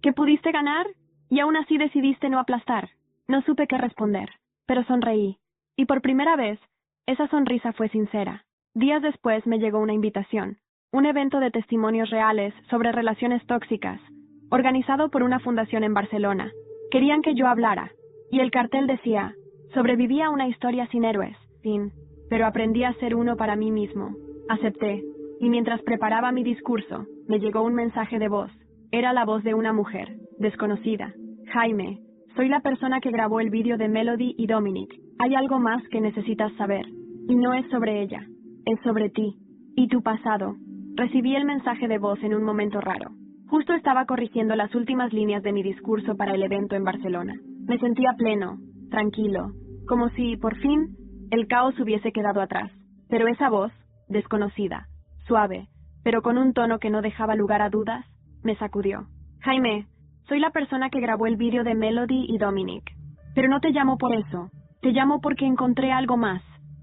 ¿Que pudiste ganar? Y aún así decidiste no aplastar. No supe qué responder, pero sonreí. Y por primera vez, esa sonrisa fue sincera. Días después me llegó una invitación, un evento de testimonios reales sobre relaciones tóxicas, organizado por una fundación en Barcelona. Querían que yo hablara, y el cartel decía, sobreviví a una historia sin héroes, pero aprendí a ser uno para mí mismo. Acepté, y mientras preparaba mi discurso, me llegó un mensaje de voz. Era la voz de una mujer, desconocida. Jaime, soy la persona que grabó el vídeo de Melody y Dominic. Hay algo más que necesitas saber, y no es sobre ella, es sobre ti, y tu pasado. Recibí el mensaje de voz en un momento raro. Justo estaba corrigiendo las últimas líneas de mi discurso para el evento en Barcelona. Me sentía pleno, tranquilo, como si, por fin, el caos hubiese quedado atrás. Pero esa voz, desconocida, suave, pero con un tono que no dejaba lugar a dudas, me sacudió. Jaime, soy la persona que grabó el vídeo de Melody y Dominic. Pero no te llamo por eso. Te llamo porque encontré algo más,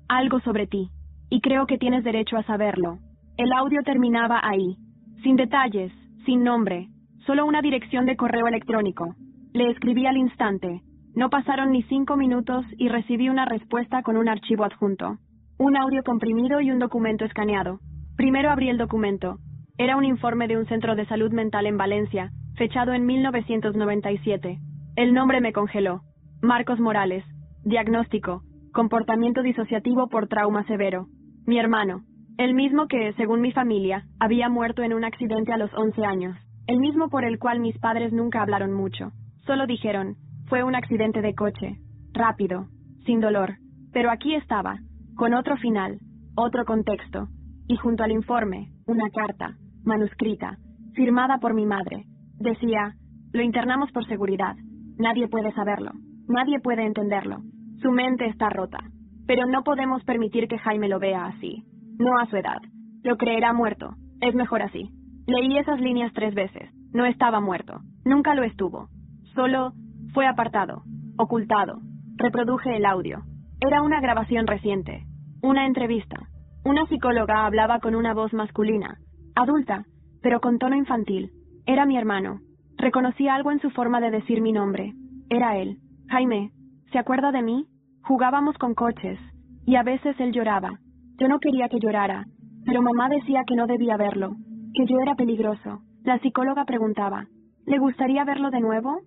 algo sobre ti. Y creo que tienes derecho a saberlo. El audio terminaba ahí, sin detalles, sin nombre, solo una dirección de correo electrónico. Le escribí al instante. No pasaron ni 5 minutos y recibí una respuesta con un archivo adjunto. Un audio comprimido y un documento escaneado. Primero abrí el documento. Era un informe de un centro de salud mental en Valencia, fechado en 1997. El nombre me congeló. Marcos Morales. Diagnóstico: comportamiento disociativo por trauma severo. Mi hermano. El mismo que, según mi familia, había muerto en un accidente a los 11 años. El mismo por el cual mis padres nunca hablaron mucho. Solo dijeron, fue un accidente de coche. Rápido. Sin dolor. Pero aquí estaba, con otro final, otro contexto. Y junto al informe, una carta, manuscrita, firmada por mi madre. Decía, lo internamos por seguridad. Nadie puede saberlo. Nadie puede entenderlo. Su mente está rota. Pero no podemos permitir que Jaime lo vea así. No a su edad. Lo creerá muerto. Es mejor así. Leí esas líneas 3 veces. No estaba muerto. Nunca lo estuvo. Solo fue apartado, ocultado. Reproduje el audio. Era una grabación reciente. Una entrevista. Una psicóloga hablaba con una voz masculina, adulta, pero con tono infantil. Era mi hermano. Reconocí algo en su forma de decir mi nombre. Era él. Jaime, ¿se acuerda de mí? Jugábamos con coches, y a veces él lloraba. Yo no quería que llorara, pero mamá decía que no debía verlo, que yo era peligroso. La psicóloga preguntaba, ¿le gustaría verlo de nuevo?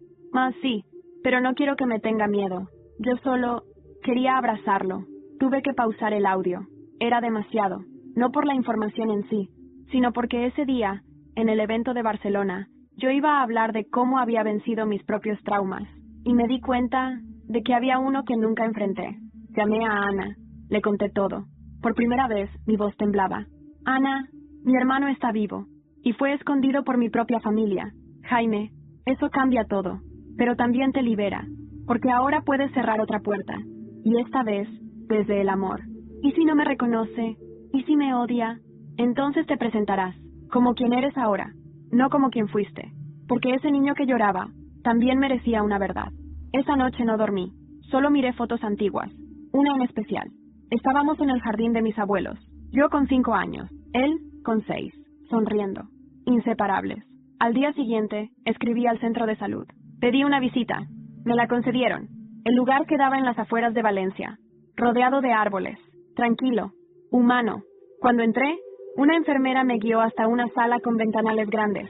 Sí, pero no quiero que me tenga miedo. Yo solo quería abrazarlo. Tuve que pausar el audio. Era demasiado, no por la información en sí, sino porque ese día, en el evento de Barcelona, yo iba a hablar de cómo había vencido mis propios traumas, y me di cuenta de que había uno que nunca enfrenté. Llamé a Ana, le conté todo. Por primera vez, mi voz temblaba. Ana, mi hermano está vivo, y fue escondido por mi propia familia. Jaime, eso cambia todo, pero también te libera, porque ahora puedes cerrar otra puerta, y esta vez, desde el amor. ¿Y si no me reconoce? ¿Y si me odia? Entonces te presentarás, como quien eres ahora, no como quien fuiste, porque ese niño que lloraba también merecía una verdad. Esa noche no dormí, solo miré fotos antiguas, una en especial. Estábamos en el jardín de mis abuelos, yo con 5 años, él con 6, sonriendo, inseparables. Al día siguiente, escribí al centro de salud. Pedí una visita. Me la concedieron. El lugar quedaba en las afueras de Valencia, rodeado de árboles, tranquilo, humano. Cuando entré, una enfermera me guió hasta una sala con ventanales grandes.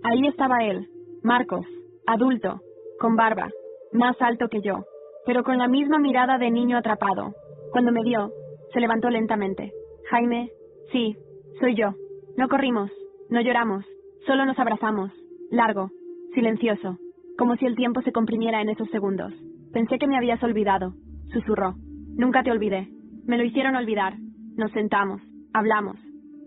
Ahí estaba él, Marcos, adulto, con barba, más alto que yo, pero con la misma mirada de niño atrapado. Cuando me vio, se levantó lentamente. Jaime, sí, soy yo. No corrimos, no lloramos, solo nos abrazamos, largo, silencioso, como si el tiempo se comprimiera en esos segundos. Pensé que me habías olvidado, susurró. Nunca te olvidé. Me lo hicieron olvidar. Nos sentamos, hablamos,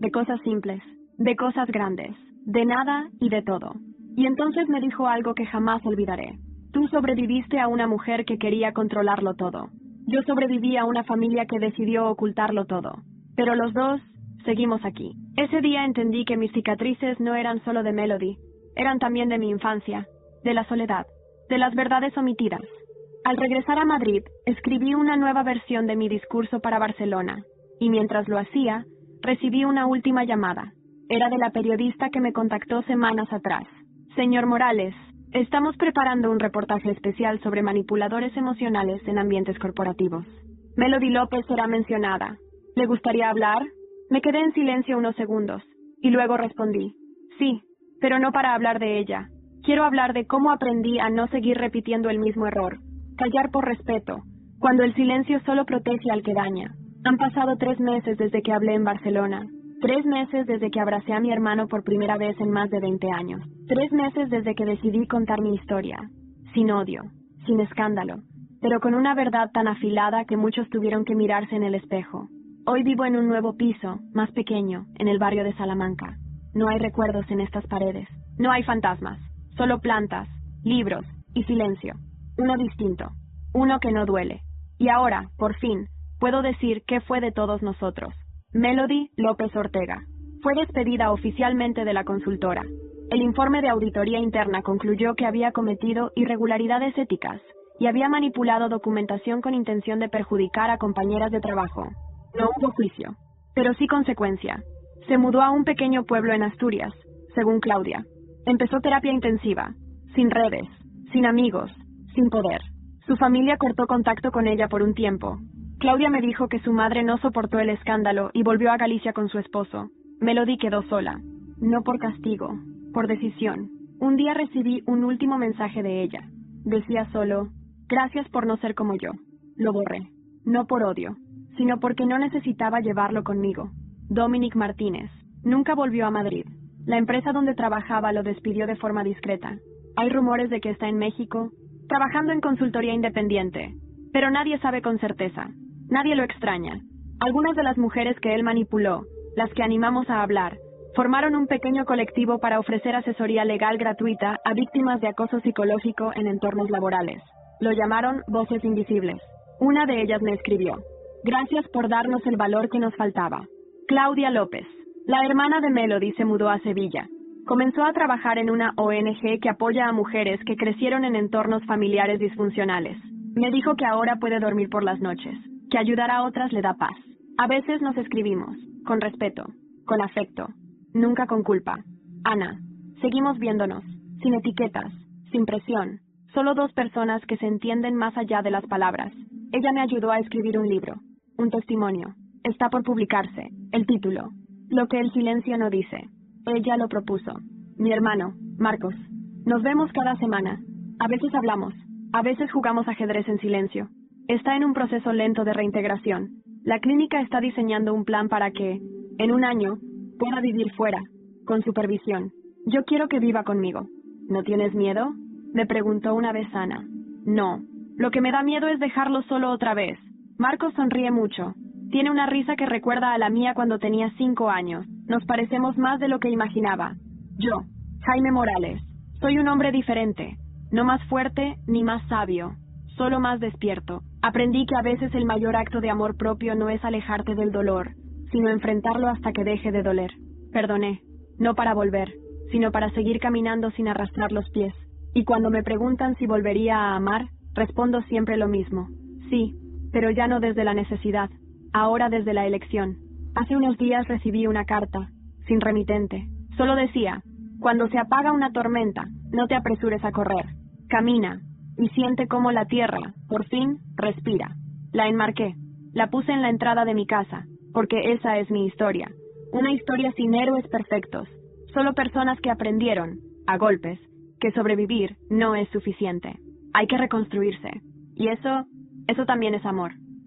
de cosas simples, de cosas grandes, de nada y de todo. Y entonces me dijo algo que jamás olvidaré. Tú sobreviviste a una mujer que quería controlarlo todo. Yo sobreviví a una familia que decidió ocultarlo todo. Pero los dos seguimos aquí. Ese día entendí que mis cicatrices no eran solo de Melody, eran también de mi infancia, de la soledad, de las verdades omitidas. Al regresar a Madrid, escribí una nueva versión de mi discurso para Barcelona, y mientras lo hacía, recibí una última llamada. Era de la periodista que me contactó semanas atrás. Señor Morales, estamos preparando un reportaje especial sobre manipuladores emocionales en ambientes corporativos. Melody López será mencionada. ¿Le gustaría hablar? Me quedé en silencio unos segundos, y luego respondí. Sí, pero no para hablar de ella. Quiero hablar de cómo aprendí a no seguir repitiendo el mismo error. Callar por respeto, cuando el silencio solo protege al que daña. Han pasado 3 meses desde que hablé en Barcelona. 3 meses desde que abracé a mi hermano por primera vez en más de 20 años. 3 meses desde que decidí contar mi historia. Sin odio, sin escándalo, pero con una verdad tan afilada que muchos tuvieron que mirarse en el espejo. Hoy vivo en un nuevo piso, más pequeño, en el barrio de Salamanca. No hay recuerdos en estas paredes. No hay fantasmas, solo plantas, libros y silencio. Uno distinto, uno que no duele. Y ahora, por fin, puedo decir qué fue de todos nosotros. Melody López Ortega fue despedida oficialmente de la consultora. El informe de auditoría interna concluyó que había cometido irregularidades éticas y había manipulado documentación con intención de perjudicar a compañeras de trabajo. No hubo juicio, pero sí consecuencia. Se mudó a un pequeño pueblo en Asturias, según Claudia. Empezó terapia intensiva, sin redes, sin amigos, sin poder. Su familia cortó contacto con ella por un tiempo. Claudia me dijo que su madre no soportó el escándalo y volvió a Galicia con su esposo. Melody quedó sola. No por castigo, por decisión. Un día recibí un último mensaje de ella. Decía solo, gracias por no ser como yo. Lo borré. No por odio, sino porque no necesitaba llevarlo conmigo. Dominic Martínez. Nunca volvió a Madrid. La empresa donde trabajaba lo despidió de forma discreta. Hay rumores de que está en México, trabajando en consultoría independiente, pero nadie sabe con certeza. Nadie lo extraña. Algunas de las mujeres que él manipuló, las que animamos a hablar, formaron un pequeño colectivo para ofrecer asesoría legal gratuita a víctimas de acoso psicológico en entornos laborales. Lo llamaron Voces Invisibles. Una de ellas me escribió: gracias por darnos el valor que nos faltaba. Claudia López, la hermana de Melody, se mudó a Sevilla. Comenzó a trabajar en una ONG que apoya a mujeres que crecieron en entornos familiares disfuncionales. Me dijo que ahora puede dormir por las noches, que ayudar a otras le da paz. A veces nos escribimos, con respeto, con afecto, nunca con culpa. Ana, seguimos viéndonos, sin etiquetas, sin presión, solo 2 personas que se entienden más allá de las palabras. Ella me ayudó a escribir un libro, un testimonio. Está por publicarse. El título: Lo que el silencio no dice. Ella lo propuso. Mi hermano, Marcos. Nos vemos cada semana. A veces hablamos. A veces jugamos ajedrez en silencio. Está en un proceso lento de reintegración. La clínica está diseñando un plan para que, en 1 año, pueda vivir fuera, con supervisión. Yo quiero que viva conmigo. ¿No tienes miedo?, me preguntó una vez Ana. No. Lo que me da miedo es dejarlo solo otra vez. Marcos sonríe mucho. Tiene una risa que recuerda a la mía cuando tenía 5 años. Nos parecemos más de lo que imaginaba. Yo, Jaime Morales, soy un hombre diferente. No más fuerte ni más sabio, solo más despierto. Aprendí que a veces el mayor acto de amor propio no es alejarte del dolor, sino enfrentarlo hasta que deje de doler. Perdoné, no para volver, sino para seguir caminando sin arrastrar los pies. Y cuando me preguntan si volvería a amar, respondo siempre lo mismo. Sí, pero ya no desde la necesidad, ahora desde la elección. Hace unos días recibí una carta, sin remitente. Solo decía: cuando se apaga una tormenta, no te apresures a correr. Camina y siente cómo la tierra, por fin, respira. La enmarqué. La puse en la entrada de mi casa, porque esa es mi historia. Una historia sin héroes perfectos, solo personas que aprendieron, a golpes, que sobrevivir no es suficiente. Hay que reconstruirse. Y eso también es amor.